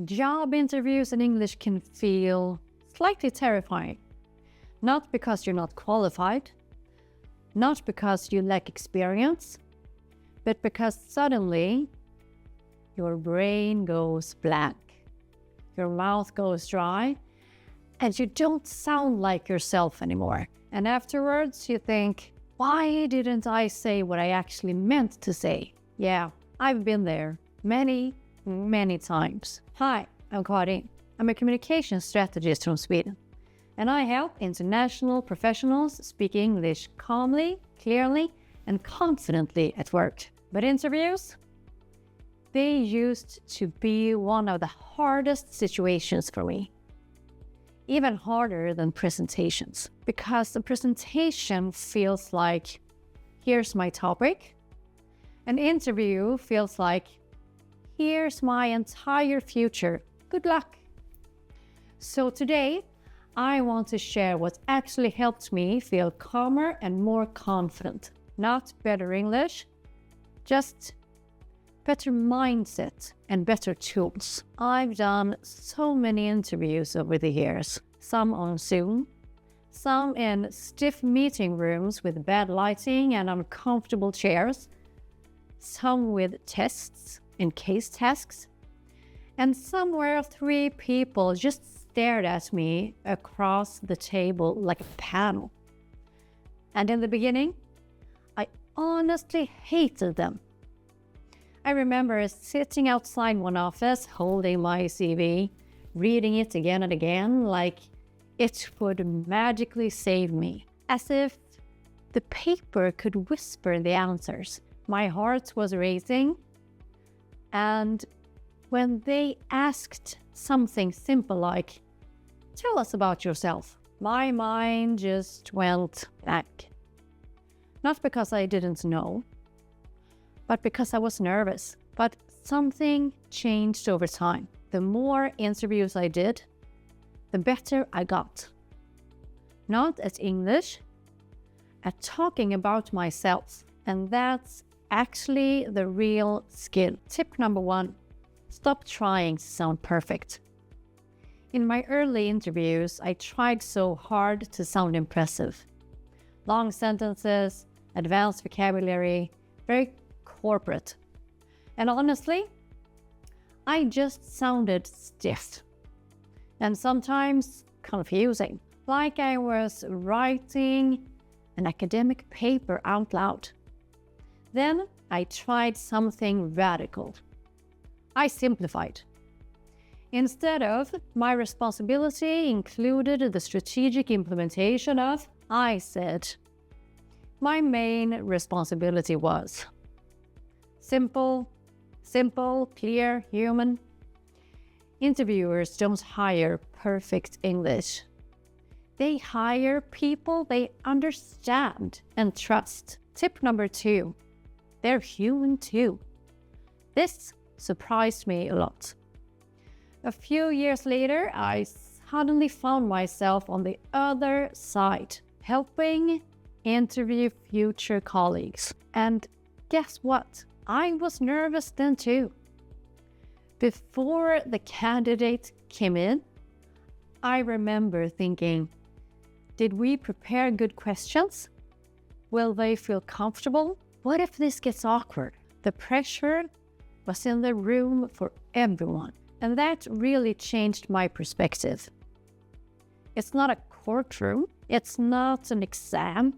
Job interviews in English can feel slightly terrifying. Not because you're not qualified, not because you lack experience, but because suddenly your brain goes blank, your mouth goes dry, and you don't sound like yourself anymore. And afterwards you think, why didn't I say what I actually meant to say? Yeah, I've been there many times. Hi, I'm Karin. I'm a communication strategist from Sweden, and I help international professionals speak English calmly, clearly, and confidently at work. But interviews? They used to be one of the hardest situations for me. Even harder than presentations, because the presentation feels like, here's my topic. An interview feels like, here's my entire future. Good luck. So today, I want to share what actually helped me feel calmer and more confident. Not better English, just better mindset and better tools. I've done so many interviews over the years, some on Zoom, some in stiff meeting rooms with bad lighting and uncomfortable chairs, some with tests and case tasks, and some where 3 people just stared at me across the table like a panel. And in the beginning, I honestly hated them. I remember sitting outside one office, holding my CV, reading it again and again, like it would magically save me, as if the paper could whisper the answers. My heart was racing, and when they asked something simple like, tell us about yourself, my mind just went blank. Not because I didn't know, but because I was nervous. But something changed over time. The more interviews I did, the better I got. Not at English, at talking about myself. And that's actually the real skill. Tip number 1, stop trying to sound perfect. In my early interviews, I tried so hard to sound impressive. Long sentences, advanced vocabulary, very corporate. And honestly, I just sounded stiff and sometimes confusing, like I was writing an academic paper out loud. Then I tried something radical. I simplified. Instead of my responsibility included the strategic implementation of, I said, my main responsibility was simple, clear, human. Interviewers don't hire perfect English. They hire people they understand and trust. Tip number 2, they're human too. This surprised me a lot. A few years later, I suddenly found myself on the other side, helping interview future colleagues. And guess what? I was nervous then too. Before the candidate came in, I remember thinking, did we prepare good questions? Will they feel comfortable? What if this gets awkward? The pressure was in the room for everyone. And that really changed my perspective. It's not a courtroom. It's not an exam.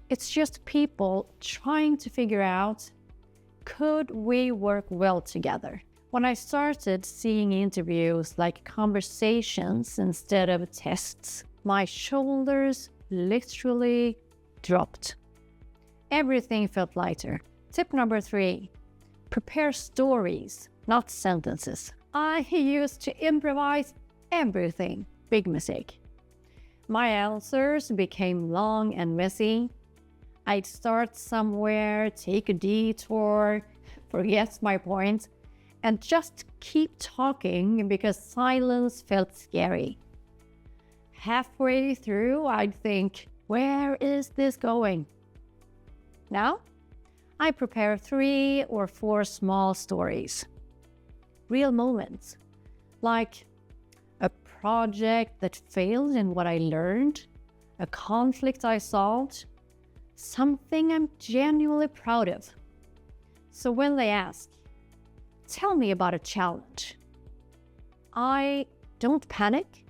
It's just people trying to figure out, could we work well together? When I started seeing interviews like conversations instead of tests, my shoulders literally dropped. Everything felt lighter. Tip number 3, prepare stories, not sentences. I used to improvise everything. Big mistake. My answers became long and messy. I'd start somewhere, take a detour, forget my point, and just keep talking because silence felt scary. Halfway through, I'd think, where is this going? Now, I prepare 3 or 4 small stories. Real moments, like a project that failed and what I learned, a conflict I solved, something I'm genuinely proud of. So when they ask, tell me about a challenge, I don't panic.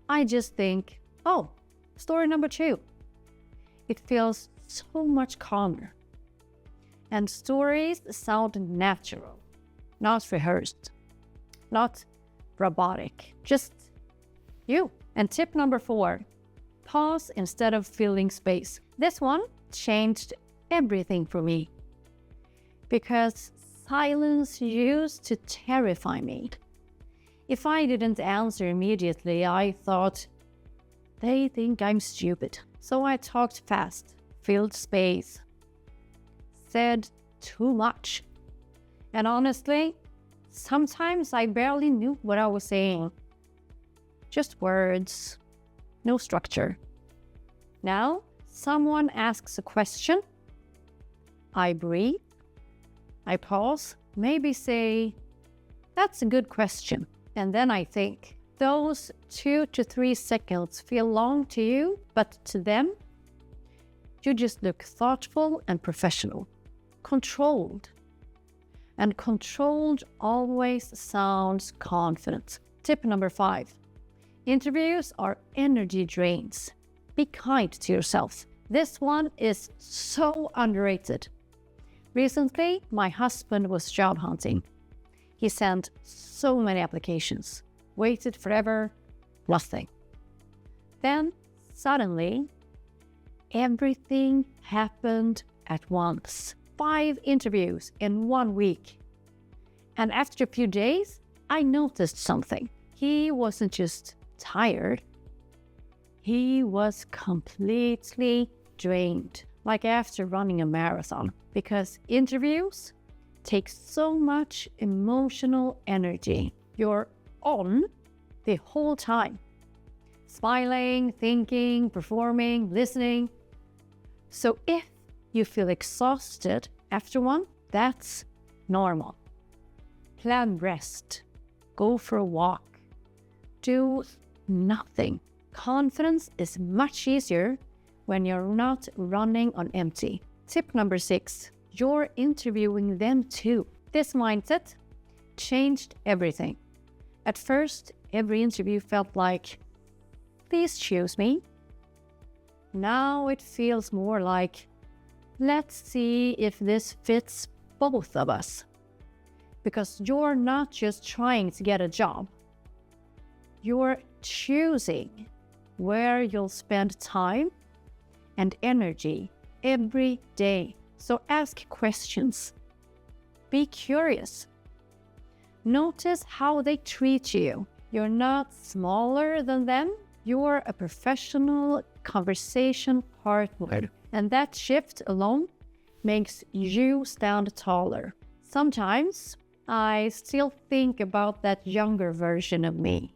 I just think, oh, story number 2. It feels so much calmer. And stories sound natural, not rehearsed, not robotic, just you. And tip number 4, pause instead of filling space. This one changed everything for me because silence used to terrify me. If I didn't answer immediately, I thought, they think I'm stupid. So I talked fast, filled space, said too much. And honestly, sometimes I barely knew what I was saying. Just words, no structure. Now, someone asks a question. I breathe. I pause, maybe say, that's a good question. And then I think, those 2 to 3 seconds feel long to you, but to them, you just look thoughtful and professional, controlled. And controlled always sounds confident. Tip number 5, interviews are energy drains. Be kind to yourself. This one is so underrated. Recently, my husband was job hunting. He sent so many applications, waited forever, nothing. Then, suddenly, everything happened at once. 5 interviews in 1 week. And after a few days, I noticed something. He wasn't just tired. He was completely drained, like after running a marathon, because interviews take so much emotional energy. You're on the whole time, smiling, thinking, performing, listening. So if you feel exhausted after one, that's normal. Plan rest, go for a walk, do nothing. Confidence is much easier when you're not running on empty. Tip number 6, you're interviewing them too. This mindset changed everything. At first, every interview felt like, please choose me. Now it feels more like, let's see if this fits both of us. Because you're not just trying to get a job. You're choosing where you'll spend time and energy every day. So ask questions. Be curious. Notice how they treat you. You're not smaller than them. You're a professional conversation partner. And that shift alone makes you stand taller. Sometimes I still think about that younger version of me,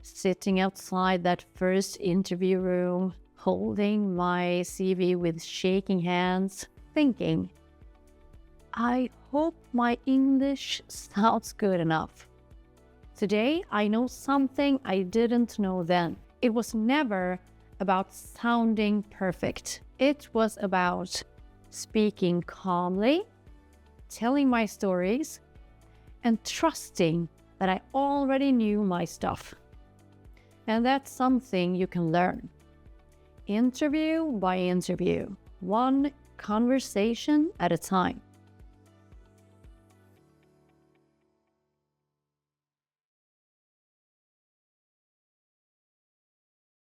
sitting outside that first interview room, holding my CV with shaking hands, thinking, I hope my English sounds good enough. Today, I know something I didn't know then. It was never about sounding perfect. It was about speaking calmly, telling my stories, and trusting that I already knew my stuff. And that's something you can learn. Interview by interview, one conversation at a time.